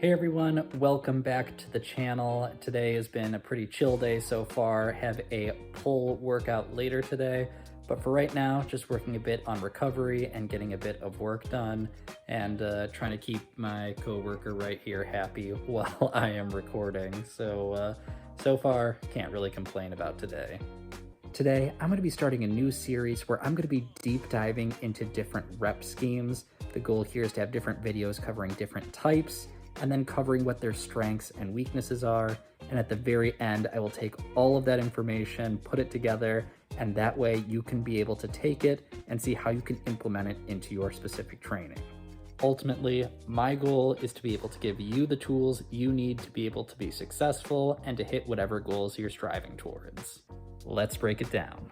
Hey everyone, welcome back to the channel. Today has been a pretty chill day so far. Have a pull workout later today, but for right now, just working a bit on recovery and getting a bit of work done and trying to keep my coworker right here happy while I am recording. So far, can't really complain about today. Today, I'm going to be starting a new series where I'm going to be deep diving into different rep schemes. The goal here is to have different videos covering different types, and then covering what their strengths and weaknesses are. And at the very end, I will take all of that information, put it together, and that way you can be able to take it and see how you can implement it into your specific training. Ultimately, my goal is to be able to give you the tools you need to be able to be successful and to hit whatever goals you're striving towards. Let's break it down.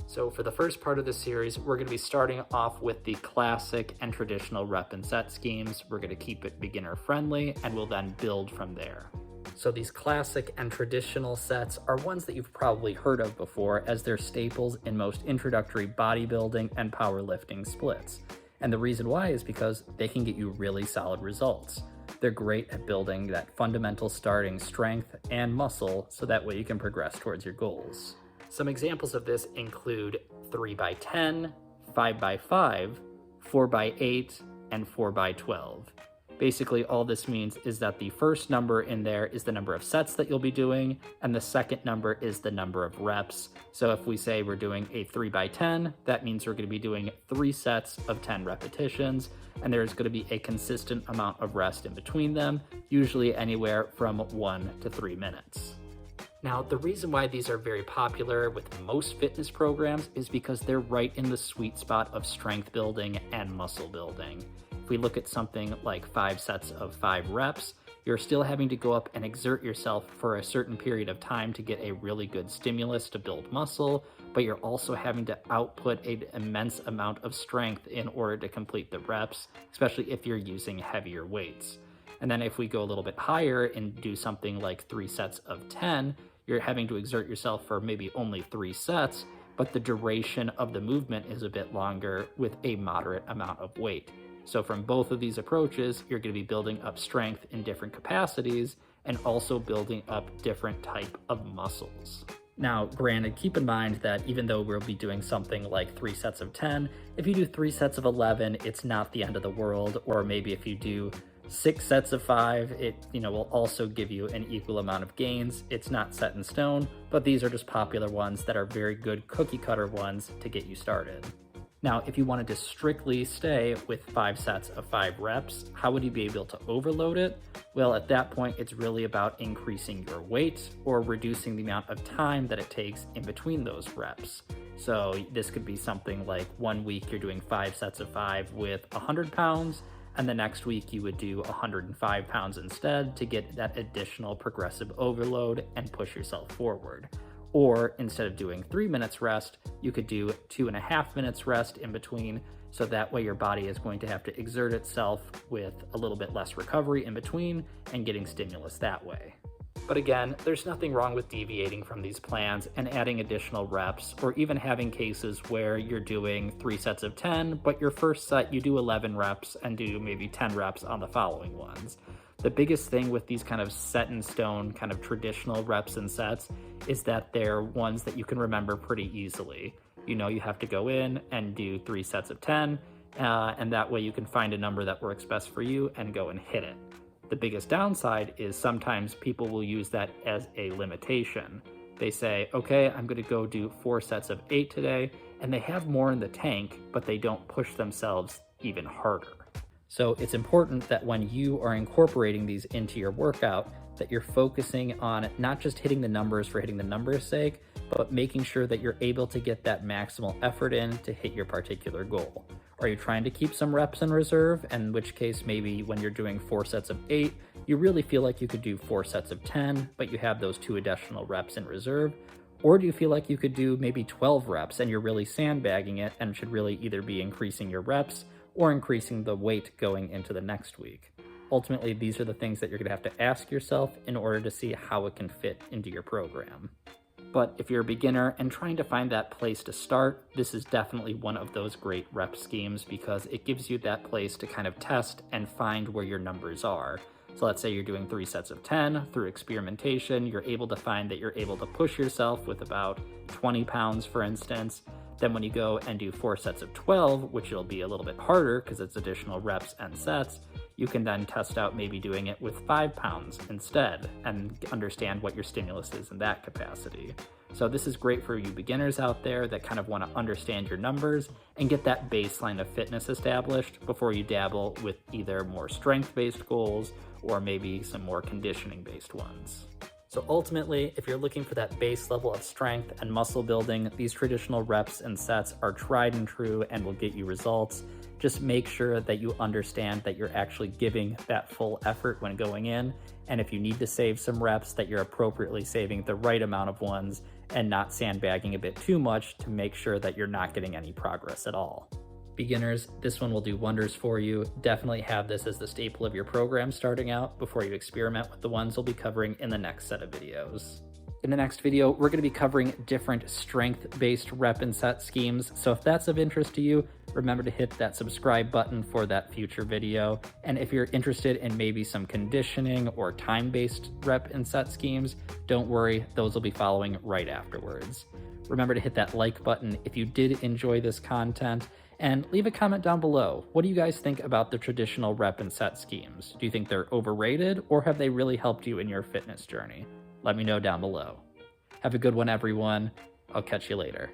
So for the first part of the series, we're going to be starting off with the classic and traditional rep and set schemes. We're going to keep it beginner friendly and we'll then build from there. So these classic and traditional sets are ones that you've probably heard of before, as they're staples in most introductory bodybuilding and powerlifting splits. And the reason why is because they can get you really solid results. They're great at building that fundamental starting strength and muscle so that way you can progress towards your goals. Some examples of this include 3x10, 5x5, 4x8, and 4x12. Basically, all this means is that the first number in there is the number of sets that you'll be doing, and the second number is the number of reps. So if we say we're doing a 3x10, that means we're going to be doing 3 sets of 10 repetitions, and there's going to be a consistent amount of rest in between them, usually anywhere from 1 to 3 minutes. Now, the reason why these are very popular with most fitness programs is because they're right in the sweet spot of strength building and muscle building. If we look at something like 5 sets of 5 reps, you're still having to go up and exert yourself for a certain period of time to get a really good stimulus to build muscle, but you're also having to output an immense amount of strength in order to complete the reps, especially if you're using heavier weights. And then if we go a little bit higher and do something like 3 sets of 10, you're having to exert yourself for maybe only 3 sets, but the duration of the movement is a bit longer with a moderate amount of weight. So from both of these approaches, you're going to be building up strength in different capacities and also building up different type of muscles. Now, granted, keep in mind that even though we'll be doing something like 3 sets of 10, if you do 3 sets of 11, it's not the end of the world. Or maybe if you do 6 sets of 5, it will also give you an equal amount of gains. It's not set in stone, but these are just popular ones that are very good cookie cutter ones to get you started. Now, if you wanted to strictly stay with 5 sets of 5 reps, how would you be able to overload it? Well, at that point, it's really about increasing your weight or reducing the amount of time that it takes in between those reps. So this could be something like 1 week you're doing 5 sets of 5 with 100 pounds, and the next week you would do 105 pounds instead to get that additional progressive overload and push yourself forward. Or instead of doing 3 minutes rest, you could do 2.5 minutes rest in between, so that way your body is going to have to exert itself with a little bit less recovery in between and getting stimulus that way. But again, there's nothing wrong with deviating from these plans and adding additional reps, or even having cases where you're doing 3 sets of 10, but your first set you do 11 reps and do maybe 10 reps on the following ones. The biggest thing with these kind of set in stone, kind of traditional reps and sets is that they're ones that you can remember pretty easily. You have to go in and do 3 sets of 10, and that way you can find a number that works best for you and go and hit it. The biggest downside is sometimes people will use that as a limitation. They say, okay, I'm going to go do 4 sets of 8 today, and they have more in the tank, but they don't push themselves even harder. So it's important that when you are incorporating these into your workout, that you're focusing on not just hitting the numbers for hitting the numbers' sake, but making sure that you're able to get that maximal effort in to hit your particular goal. Are you trying to keep some reps in reserve? In which case, maybe when you're doing 4 sets of 8, you really feel like you could do 4 sets of 10, but you have those 2 additional reps in reserve? Or do you feel like you could do maybe 12 reps and you're really sandbagging it and should really either be increasing your reps or increasing the weight going into the next week? Ultimately, these are the things that you're going to have to ask yourself in order to see how it can fit into your program. But if you're a beginner and trying to find that place to start, this is definitely one of those great rep schemes because it gives you that place to kind of test and find where your numbers are. So let's say you're doing 3 sets of 10 through experimentation, you're able to find that you're able to push yourself with about 20 pounds, for instance. Then when you go and do 4 sets of 12, which will be a little bit harder because it's additional reps and sets, you can then test out maybe doing it with 5 pounds instead and understand what your stimulus is in that capacity. So this is great for you beginners out there that kind of want to understand your numbers and get that baseline of fitness established before you dabble with either more strength-based goals or maybe some more conditioning-based ones. So ultimately, if you're looking for that base level of strength and muscle building, these traditional reps and sets are tried and true and will get you results. Just make sure that you understand that you're actually giving that full effort when going in. And if you need to save some reps, that you're appropriately saving the right amount of ones and not sandbagging a bit too much to make sure that you're not getting any progress at all. Beginners, this one will do wonders for you. Definitely have this as the staple of your program starting out before you experiment with the ones we'll be covering in the next set of videos. In the next video, we're going to be covering different strength-based rep and set schemes. So if that's of interest to you, remember to hit that subscribe button for that future video. And if you're interested in maybe some conditioning or time-based rep and set schemes, don't worry, those will be following right afterwards. Remember to hit that like button if you did enjoy this content, and leave a comment down below. What do you guys think about the traditional rep and set schemes? Do you think they're overrated, or have they really helped you in your fitness journey? Let me know down below. Have a good one, everyone. I'll catch you later.